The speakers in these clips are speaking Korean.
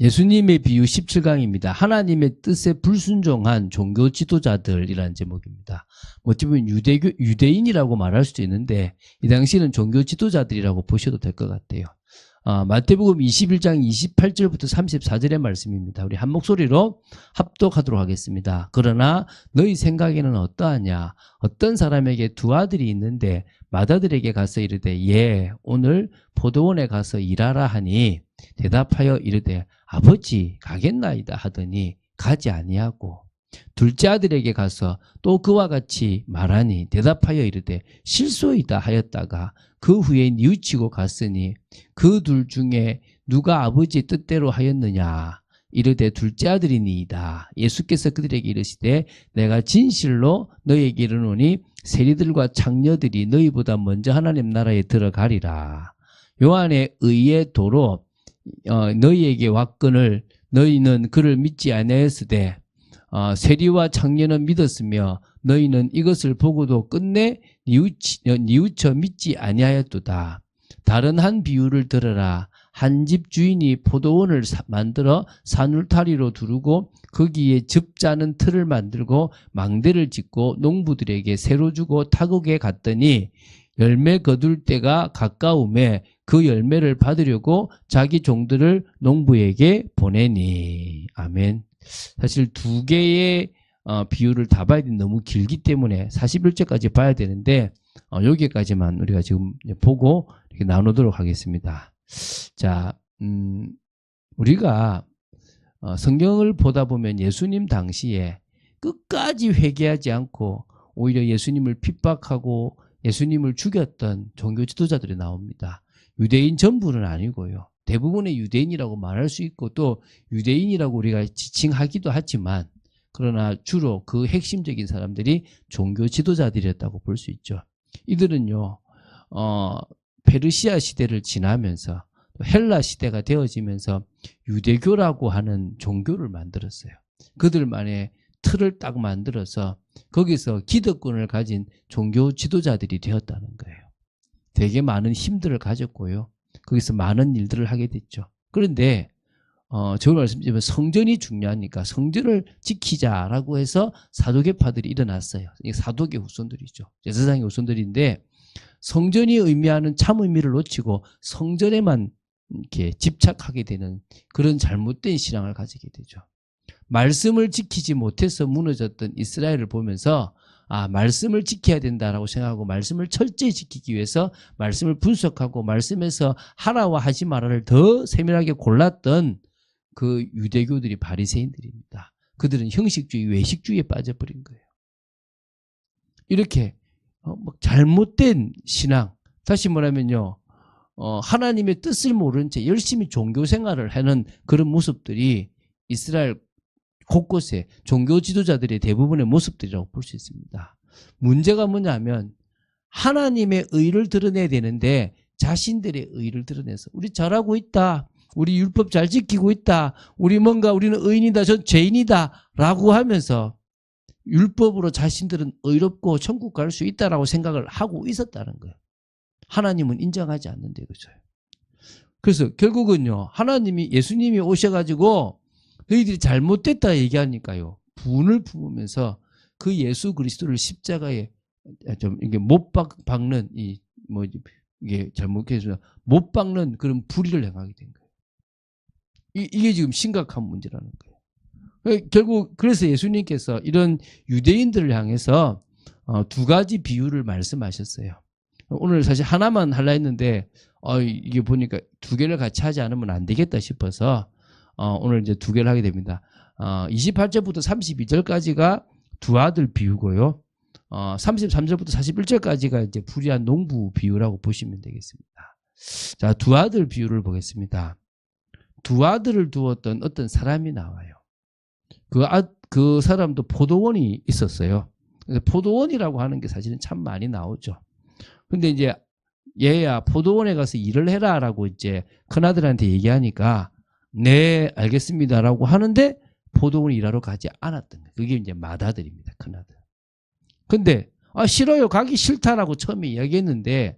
예수님의 비유 17강입니다. 하나님의 뜻에 불순종한 종교 지도자들이라는 제목입니다. 어찌 보면 유대인이라고 말할 수도 있는데 이 당시는 종교 지도자들이라고 보셔도 될 것 같아요. 마태복음 21장 28절부터 34절의 말씀입니다. 우리 한 목소리로 합독하도록 하겠습니다. 그러나 너희 생각에는 어떠하냐? 어떤 사람에게 두 아들이 있는데 맏아들에게 가서 이르되 예, 오늘 포도원에 가서 일하라 하니 대답하여 이르되 아버지 가겠나이다 하더니 가지 아니하고 둘째 아들에게 가서 또 그와 같이 말하니 대답하여 이르되 실소이다 하였다가 그 후에 뉘우치고 갔으니 그 둘 중에 누가 아버지의 뜻대로 하였느냐? 이르되 둘째 아들이니이다. 예수께서 그들에게 이르시되 내가 진실로 너희에게 이르노니 세리들과 창녀들이 너희보다 먼저 하나님 나라에 들어가리라. 요한의 의의 도로 너희에게 왔거늘 너희는 그를 믿지 아니하였으되 세리와 창녀는 믿었으며 너희는 이것을 보고도 끝내 뉘우쳐 믿지 아니하였도다. 다른 한 비유를 들어라. 한 집 주인이 포도원을 만들어 산울타리로 두르고 거기에 즙자는 틀을 만들고 망대를 짓고 농부들에게 새로 주고 타국에 갔더니 열매 거둘 때가 가까움에 그 열매를 받으려고 자기 종들을 농부에게 보내니. 아멘. 사실 두 개의 비유를 다 봐야 되는 너무 길기 때문에 41절까지 봐야 되는데 여기까지만 우리가 지금 보고 이렇게 나누도록 하겠습니다. 자, 우리가 성경을 보다 보면 예수님 당시에 끝까지 회개하지 않고 오히려 예수님을 핍박하고 예수님을 죽였던 종교 지도자들이 나옵니다. 유대인 전부는 아니고요. 대부분의 유대인이라고 말할 수 있고 또 유대인이라고 우리가 지칭하기도 하지만 그러나 주로 그 핵심적인 사람들이 종교 지도자들이었다고 볼 수 있죠. 이들은요, 페르시아 시대를 지나면서 헬라 시대가 되어지면서 유대교라고 하는 종교를 만들었어요. 그들만의 틀을 딱 만들어서 거기서 기득권을 가진 종교 지도자들이 되었다는 거예요. 되게 많은 힘들을 가졌고요. 거기서 많은 일들을 하게 됐죠. 그런데 저를 말씀드리면 성전이 중요하니까 성전을 지키자라고 해서 사도계파들이 일어났어요. 이게 사도계 후손들이죠. 제사장의 후손들인데 성전이 의미하는 참 의미를 놓치고 성전에만 이렇게 집착하게 되는 그런 잘못된 신앙을 가지게 되죠. 말씀을 지키지 못해서 무너졌던 이스라엘을 보면서 말씀을 지켜야 된다라고 생각하고 말씀을 철저히 지키기 위해서 말씀을 분석하고 말씀에서 하라와 하지 마라를 더 세밀하게 골랐던 그 유대교들이 바리새인들입니다. 그들은 형식주의, 외식주의에 빠져버린 거예요. 이렇게 잘못된 신앙, 다시 말하면요, 하나님의 뜻을 모른 채 열심히 종교 생활을 하는 그런 모습들이 이스라엘 곳곳에 종교 지도자들의 대부분의 모습들이라고 볼 수 있습니다. 문제가 뭐냐면 하나님의 의를 드러내야 되는데 자신들의 의를 드러내서 우리 잘하고 있다, 우리 율법 잘 지키고 있다, 우리는 의인이다, 전 죄인이다 라고 하면서 율법으로 자신들은 의롭고 천국 갈 수 있다라고 생각을 하고 있었다는 거예요. 하나님은 인정하지 않는데, 그죠? 그래서 결국은요, 예수님이 오셔가지고 너희들이 잘못됐다 얘기하니까요, 분을 품으면서 그 예수 그리스도를 십자가에 이게 못 박는 이게 잘못해서 못 박는 그런 불의를 행하게 된 거예요. 이게 지금 심각한 문제라는 거예요. 결국 그래서 예수님께서 이런 유대인들을 향해서 두 가지 비유를 말씀하셨어요. 오늘 사실 하나만 하려 했는데 이게 보니까 두 개를 같이 하지 않으면 안 되겠다 싶어서 오늘 이제 두 개를 하게 됩니다. 28절부터 32절까지가 두 아들 비유고요. 33절부터 41절까지가 이제 불의한 농부 비유라고 보시면 되겠습니다. 자, 두 아들 비유를 보겠습니다. 두 아들을 두었던 어떤 사람이 나와요. 그 사람도 포도원이 있었어요. 포도원이라고 하는 게 사실은 참 많이 나오죠. 근데 이제 얘야 포도원에 가서 일을 해라라고 이제 큰아들한테 얘기하니까 네 알겠습니다라고 하는데 포도원 일하러 가지 않았던 거예요. 그게 이제 맏아들입니다. 큰아들. 근데 싫어요, 가기 싫다라고 처음에 이야기했는데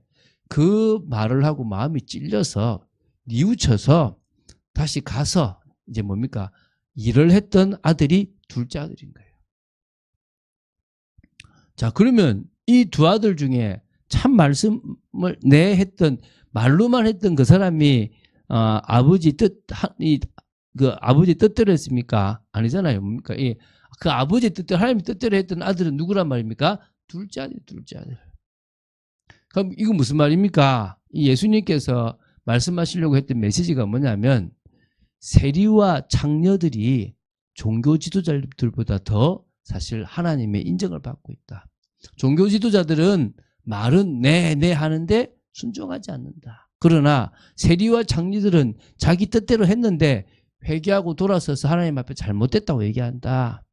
그 말을 하고 마음이 찔려서 뉘우쳐서 다시 가서 이제 뭡니까? 일을 했던 아들이 둘째 아들인 거예요. 자, 그러면 이 두 아들 중에 참 말씀을 했던, 말로만 했던 그 사람이 아버지 뜻대로 했습니까? 아니잖아요. 뭡니까? 그 아버지 뜻대로, 하나님 뜻대로 했던 아들은 누구란 말입니까? 둘째 아들, 둘째 아들. 그럼 이거 무슨 말입니까? 이 예수님께서 말씀하시려고 했던 메시지가 뭐냐면, 세리와 창녀들이 종교 지도자들보다 더 사실 하나님의 인정을 받고 있다. 종교 지도자들은 말은 네 하는데 순종하지 않는다. 그러나 세리와 창녀들은 자기 뜻대로 했는데 회개하고 돌아서서 하나님 앞에 잘못됐다고 얘기한다.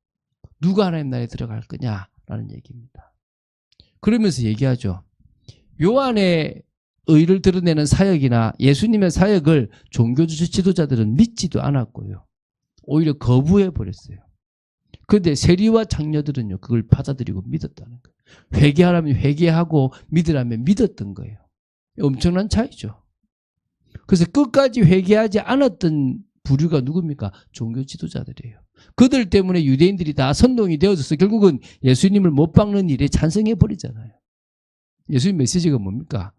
누가 하나님 나라에 들어갈 거냐라는 얘기입니다. 그러면서 얘기하죠. 요한의 의를 드러내는 사역이나 예수님의 사역을 종교 지도자들은 믿지도 않았고요. 오히려 거부해 버렸어요. 그런데 세리와 창녀들은요, 그걸 받아들이고 믿었다는 거예요. 회개하라면 회개하고 믿으라면 믿었던 거예요. 엄청난 차이죠. 그래서 끝까지 회개하지 않았던 부류가 누굽니까? 종교 지도자들이에요. 그들 때문에 유대인들이 다 선동이 되어져서 결국은 예수님을 못 박는 일에 찬성해 버리잖아요. 예수님 메시지가 뭡니까?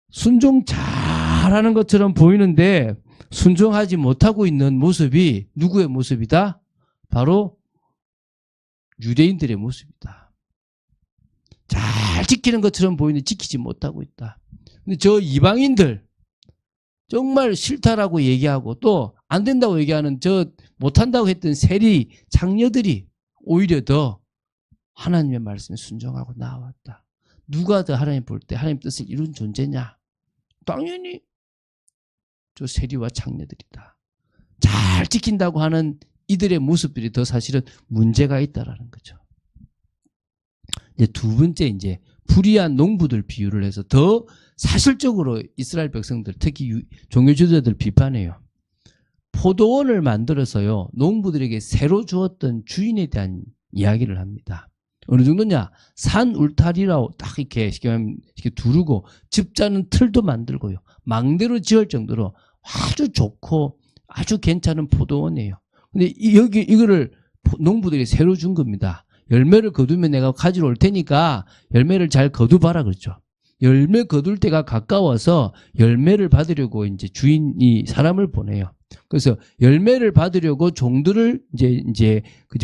순종 잘하는 것처럼 보이는데 순종하지 못하고 있는 모습이 누구의 모습이다? 바로 유대인들의 모습이다. 잘 지키는 것처럼 보이는데 지키지 못하고 있다. 근데 저 이방인들 정말 싫다라고 얘기하고 또 안 된다고 얘기하는 저 못한다고 했던 세리 창녀들이 오히려 더 하나님의 말씀에 순종하고 나왔다. 누가 더 하나님 볼 때 하나님 뜻을 이룬 존재냐? 당연히 저 세리와 창녀들이다. 잘 지킨다고 하는 이들의 모습들이 더 사실은 문제가 있다라는 거죠. 이제 두 번째, 이제 불의한 농부들 비유를 해서 더 사실적으로 이스라엘 백성들, 특히 종교 지도자들 비판해요. 포도원을 만들어서요, 농부들에게 새로 주었던 주인에 대한 이야기를 합니다. 어느 정도냐? 산 울타리라고 딱 이렇게 두르고 집자는 틀도 만들고요. 망대로 지을 정도로 아주 좋고 아주 괜찮은 포도원이에요. 근데 이거를 농부들이 새로 준 겁니다. 열매를 거두면 내가 가지러 올 테니까 열매를 잘 거두봐라 그랬죠. 열매 거둘 때가 가까워서 열매를 받으려고 이제 주인이 사람을 보내요. 그래서 열매를 받으려고 종들을 이제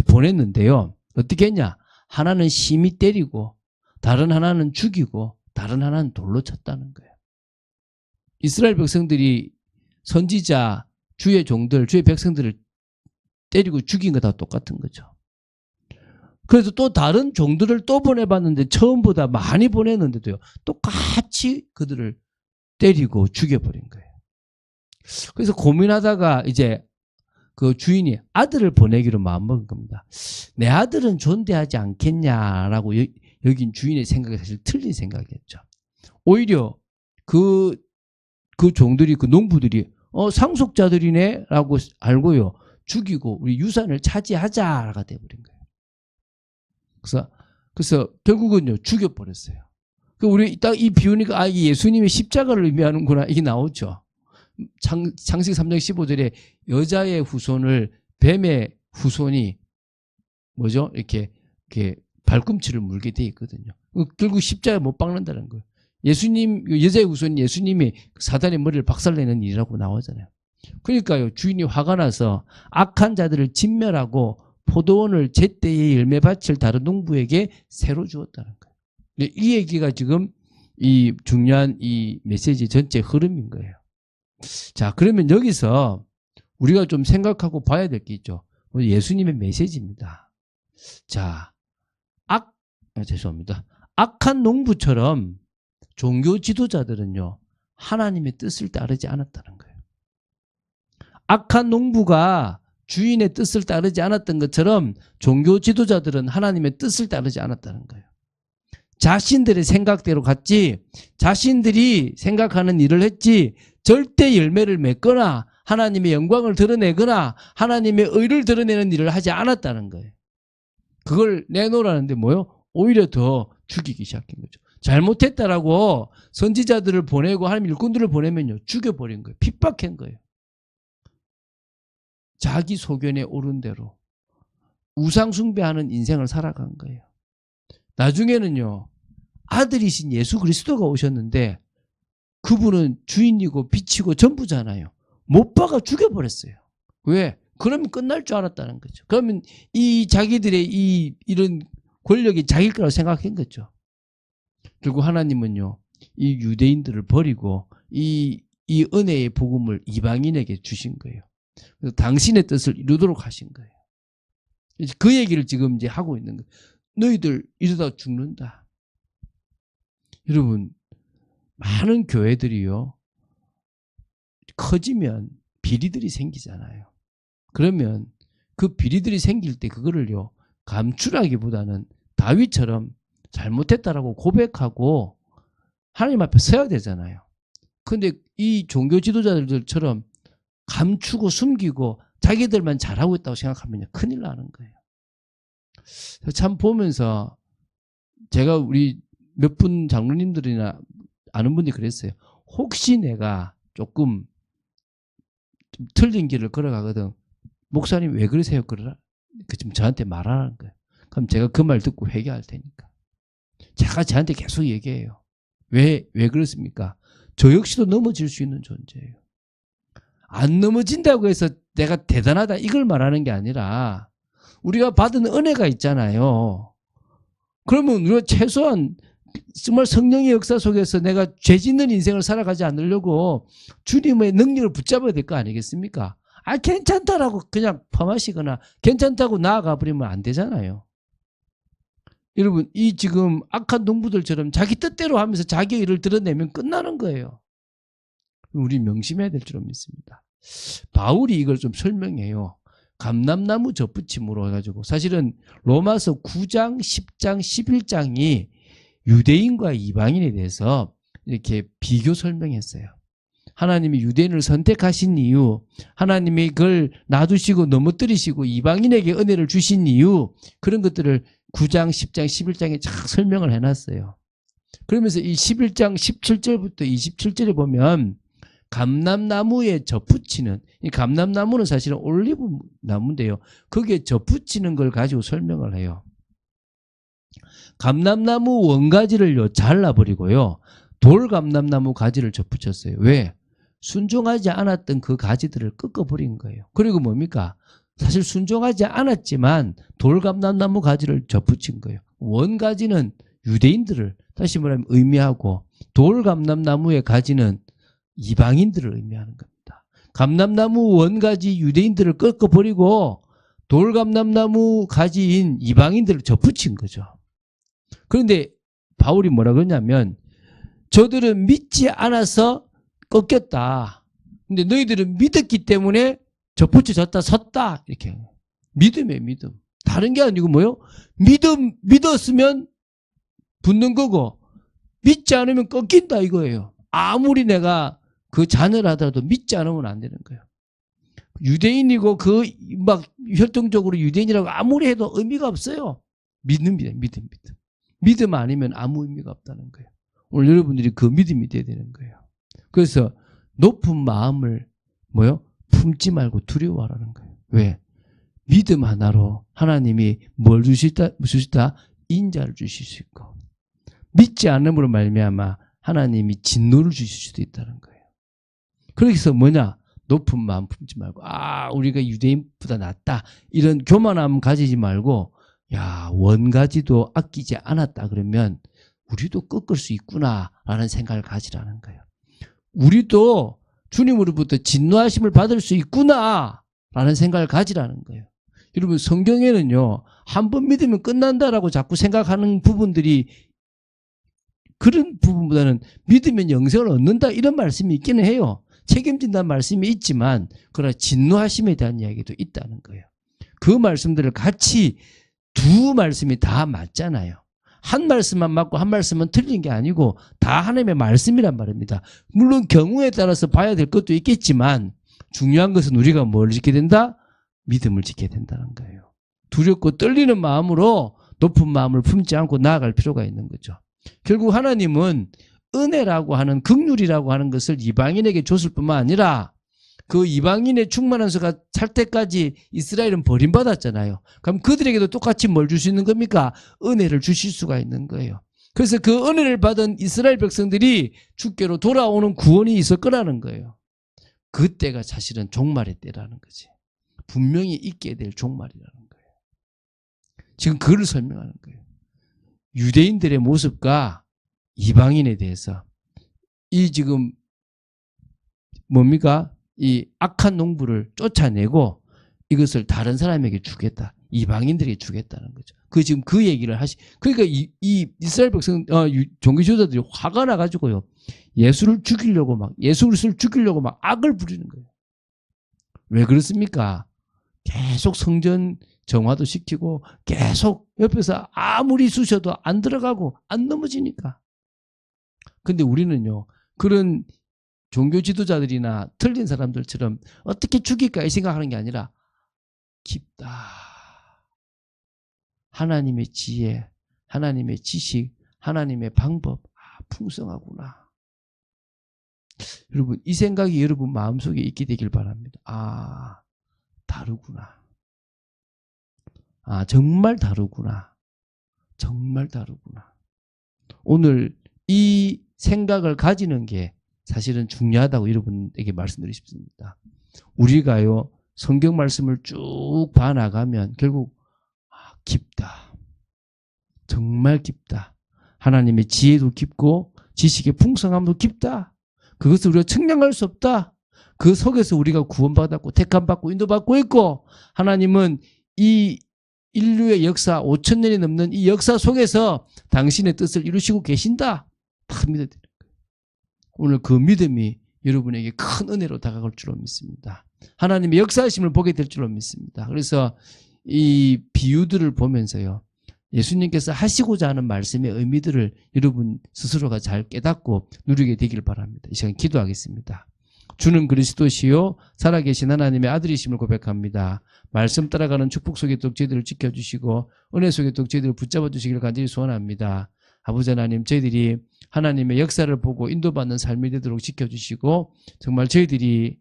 보냈는데요. 어떻게 했냐? 하나는 심히 때리고 다른 하나는 죽이고 다른 하나는 돌로 쳤다는 거예요. 이스라엘 백성들이 선지자, 주의 종들, 주의 백성들을 때리고 죽인 거 다 똑같은 거죠. 그래서 또 다른 종들을 또 보내봤는데 처음보다 많이 보냈는데도요, 똑같이 그들을 때리고 죽여버린 거예요. 그래서 고민하다가 이제 그 주인이 아들을 보내기로 마음먹은 겁니다. 내 아들은 존대하지 않겠냐라고 여긴 주인의 생각이 사실 틀린 생각이었죠. 오히려 그 종들이, 그 농부들이 상속자들이네 라고 알고요, 죽이고 우리 유산을 차지하자가 돼버린 거예요. 그래서 결국은요, 죽여버렸어요. 우리 딱 이 비유니까 이게 예수님의 십자가를 의미하는구나, 이게 나오죠. 창세기 3장 15절에 여자의 후손을 뱀의 후손이 뭐죠? 이렇게 발꿈치를 물게 돼 있거든요. 결국 십자가에 못 박는다는 거예요. 예수님, 여자의 후손이 예수님이 사단의 머리를 박살내는 일이라고 나오잖아요. 그러니까요, 주인이 화가 나서 악한 자들을 진멸하고 포도원을 제때에 열매밭을 다른 농부에게 새로 주었다는 거예요. 근데 이 얘기가 지금 이 중요한 이 메시지 전체 흐름인 거예요. 자, 그러면 여기서 우리가 좀 생각하고 봐야 될 게 있죠. 예수님의 메시지입니다. 자, 죄송합니다. 악한 농부처럼 종교 지도자들은요, 하나님의 뜻을 따르지 않았다는 거예요. 악한 농부가 주인의 뜻을 따르지 않았던 것처럼 종교 지도자들은 하나님의 뜻을 따르지 않았다는 거예요. 자신들의 생각대로 갔지, 자신들이 생각하는 일을 했지, 절대 열매를 맺거나 하나님의 영광을 드러내거나 하나님의 의를 드러내는 일을 하지 않았다는 거예요. 그걸 내놓으라는데 뭐요? 오히려 더 죽이기 시작한 거죠. 잘못했다라고 선지자들을 보내고 하나님 일꾼들을 보내면요, 죽여버린 거예요. 핍박한 거예요. 자기 소견에 오른 대로 우상 숭배하는 인생을 살아간 거예요. 나중에는요, 아들이신 예수 그리스도가 오셨는데 그분은 주인이고 빛이고 전부잖아요. 못 박아 죽여버렸어요. 왜? 그러면 끝날 줄 알았다는 거죠. 그러면 이 자기들의 이런 권력이 자기일 거라고 생각한 거죠. 결국 하나님은요, 이 유대인들을 버리고 이 은혜의 복음을 이방인에게 주신 거예요. 그래서 당신의 뜻을 이루도록 하신 거예요. 그 얘기를 지금 이제 하고 있는 거예요. 너희들 이러다 죽는다. 여러분, 많은 교회들이요, 커지면 비리들이 생기잖아요. 그러면 그 비리들이 생길 때 그거를요, 감출하기보다는 다윗처럼 잘못했다라고 고백하고 하나님 앞에 서야 되잖아요. 근데 이 종교 지도자들처럼 감추고 숨기고 자기들만 잘하고 있다고 생각하면 큰일 나는 거예요. 참 보면서 제가 우리 몇 분 장로님들이나 아는 분이 그랬어요. 혹시 내가 조금 좀 틀린 길을 걸어가거든. 목사님 왜 그러세요? 그러라. 좀 저한테 말하라는 거예요. 그럼 제가 그 말 듣고 회개할 테니까. 제가 저한테 계속 얘기해요. 왜 그렇습니까? 저 역시도 넘어질 수 있는 존재예요. 안 넘어진다고 해서 내가 대단하다 이걸 말하는 게 아니라 우리가 받은 은혜가 있잖아요. 그러면 우리가 최소한 정말 성령의 역사 속에서 내가 죄 짓는 인생을 살아가지 않으려고 주님의 능력을 붙잡아야 될 거 아니겠습니까? 괜찮다라고 그냥 펌하시거나 괜찮다고 나아가 버리면 안 되잖아요. 여러분, 이 지금 악한 농부들처럼 자기 뜻대로 하면서 자기 일을 드러내면 끝나는 거예요. 우리 명심해야 될 줄 믿습니다. 바울이 이걸 좀 설명해요. 감람나무 접붙임으로 해가지고 사실은 로마서 9장, 10장, 11장이 유대인과 이방인에 대해서 이렇게 비교 설명했어요. 하나님이 유대인을 선택하신 이유, 하나님이 그걸 놔두시고 넘어뜨리시고 이방인에게 은혜를 주신 이유, 그런 것들을 9장, 10장, 11장에 쫙 설명을 해놨어요. 그러면서 이 11장 17절부터 27절에 보면 감람나무에 접붙이는, 이 감람나무는 사실은 올리브 나무인데요. 거기에 접붙이는 걸 가지고 설명을 해요. 감람나무 원가지를요 잘라버리고요, 돌감람나무 가지를 접붙였어요. 왜? 순종하지 않았던 그 가지들을 꺾어버린 거예요. 그리고 뭡니까? 사실 순종하지 않았지만 돌감람나무 가지를 접붙인 거예요. 원가지는 유대인들을 다시 말하면 의미하고 돌감람나무의 가지는 이방인들을 의미하는 겁니다. 감람나무 원가지 유대인들을 꺾어버리고 돌감람나무 가지인 이방인들을 접붙인 거죠. 그런데 바울이 뭐라 그러냐면 저들은 믿지 않아서 꺾였다. 근데 너희들은 믿었기 때문에 접붙여졌다, 섰다. 이렇게. 믿음이에요, 믿음. 다른 게 아니고 뭐요? 믿었으면 붙는 거고 믿지 않으면 꺾인다 이거예요. 아무리 내가 그 자녀를 하더라도 믿지 않으면 안 되는 거예요. 유대인이고 그 막 혈통적으로 유대인이라고 아무리 해도 의미가 없어요. 믿음이에요, 믿음. 믿음 아니면 아무 의미가 없다는 거예요. 오늘 여러분들이 그 믿음이 돼야 되는 거예요. 그래서 높은 마음을 뭐요? 품지 말고 두려워하라는 거예요. 왜? 믿음 하나로 하나님이 뭘 주시다? 인자를 주실 수 있고 믿지 않음으로 말미암아 하나님이 진노를 주실 수도 있다는 거예요. 그래서 뭐냐? 높은 마음 품지 말고 우리가 유대인보다 낫다 이런 교만함 가지지 말고 원가지도 아끼지 않았다 그러면 우리도 꺾을 수 있구나라는 생각을 가지라는 거예요. 우리도 주님으로부터 진노하심을 받을 수 있구나라는 생각을 가지라는 거예요. 여러분, 성경에는요, 한 번 믿으면 끝난다라고 자꾸 생각하는 부분들이 그런 부분보다는 믿으면 영생을 얻는다 이런 말씀이 있기는 해요. 책임진다는 말씀이 있지만 그러나 진노하심에 대한 이야기도 있다는 거예요. 그 말씀들을 같이 두 말씀이 다 맞잖아요. 한 말씀만 맞고 한 말씀은 틀린 게 아니고 다 하나님의 말씀이란 말입니다. 물론 경우에 따라서 봐야 될 것도 있겠지만 중요한 것은 우리가 뭘 지켜야 된다? 믿음을 지켜야 된다는 거예요. 두렵고 떨리는 마음으로 높은 마음을 품지 않고 나아갈 필요가 있는 거죠. 결국 하나님은 은혜라고 하는 긍휼이라고 하는 것을 이방인에게 줬을 뿐만 아니라 그 이방인의 충만한 수가 찰 때까지 이스라엘은 버림받았잖아요. 그럼 그들에게도 똑같이 뭘 줄 수 있는 겁니까? 은혜를 주실 수가 있는 거예요. 그래서 그 은혜를 받은 이스라엘 백성들이 주께로 돌아오는 구원이 있을 거라는 거예요. 그때가 사실은 종말의 때라는 거지. 분명히 있게 될 종말이라는 거예요. 지금 그걸 설명하는 거예요. 유대인들의 모습과 이방인에 대해서 이 지금 뭡니까? 이 악한 농부를 쫓아내고 이것을 다른 사람에게 주겠다. 이방인들에게 주겠다는 거죠. 그 지금 그 얘기를 그러니까 이 이스라엘 백성, 종교 지도자들이 화가 나가지고요. 예수를 죽이려고 막 악을 부리는 거예요. 왜 그렇습니까? 계속 성전 정화도 시키고 계속 옆에서 아무리 쑤셔도 안 들어가고 안 넘어지니까. 근데 우리는요, 그런 종교 지도자들이나 틀린 사람들처럼 어떻게 죽일까 이 생각하는 게 아니라 깊다. 하나님의 지혜, 하나님의 지식, 하나님의 방법, 풍성하구나. 여러분, 이 생각이 여러분 마음속에 있게 되길 바랍니다. 다르구나. 정말 다르구나. 정말 다르구나. 오늘 이 생각을 가지는 게 사실은 중요하다고 여러분에게 말씀드리고 싶습니다. 우리가요, 성경 말씀을 쭉 봐나가면 결국 깊다. 정말 깊다. 하나님의 지혜도 깊고 지식의 풍성함도 깊다. 그것을 우리가 측량할 수 없다. 그 속에서 우리가 구원받았고 택함받고 인도받고 있고 하나님은 이 인류의 역사 5,000년이 넘는 이 역사 속에서 당신의 뜻을 이루시고 계신다. 다 믿어야 되는 거예요. 오늘 그 믿음이 여러분에게 큰 은혜로 다가갈 줄로 믿습니다. 하나님의 역사하심을 보게 될 줄로 믿습니다. 그래서 이 비유들을 보면서요, 예수님께서 하시고자 하는 말씀의 의미들을 여러분 스스로가 잘 깨닫고 누리게 되기를 바랍니다. 이 시간 기도하겠습니다. 주는 그리스도시요 살아계신 하나님의 아들이심을 고백합니다. 말씀 따라가는 축복 속에 또 저희들을 지켜주시고 은혜 속에 또 저희들을 붙잡아 주시기를 간절히 소원합니다. 아버지 하나님, 저희들이 하나님의 역사를 보고 인도받는 삶이 되도록 지켜주시고 정말 저희들이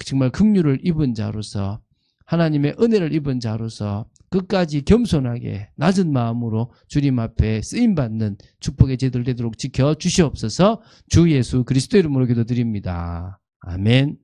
정말 긍휼을 입은 자로서 하나님의 은혜를 입은 자로서 끝까지 겸손하게 낮은 마음으로 주님 앞에 쓰임받는 축복의 제들 되도록 지켜주시옵소서. 주 예수 그리스도 이름으로 기도드립니다. 아멘.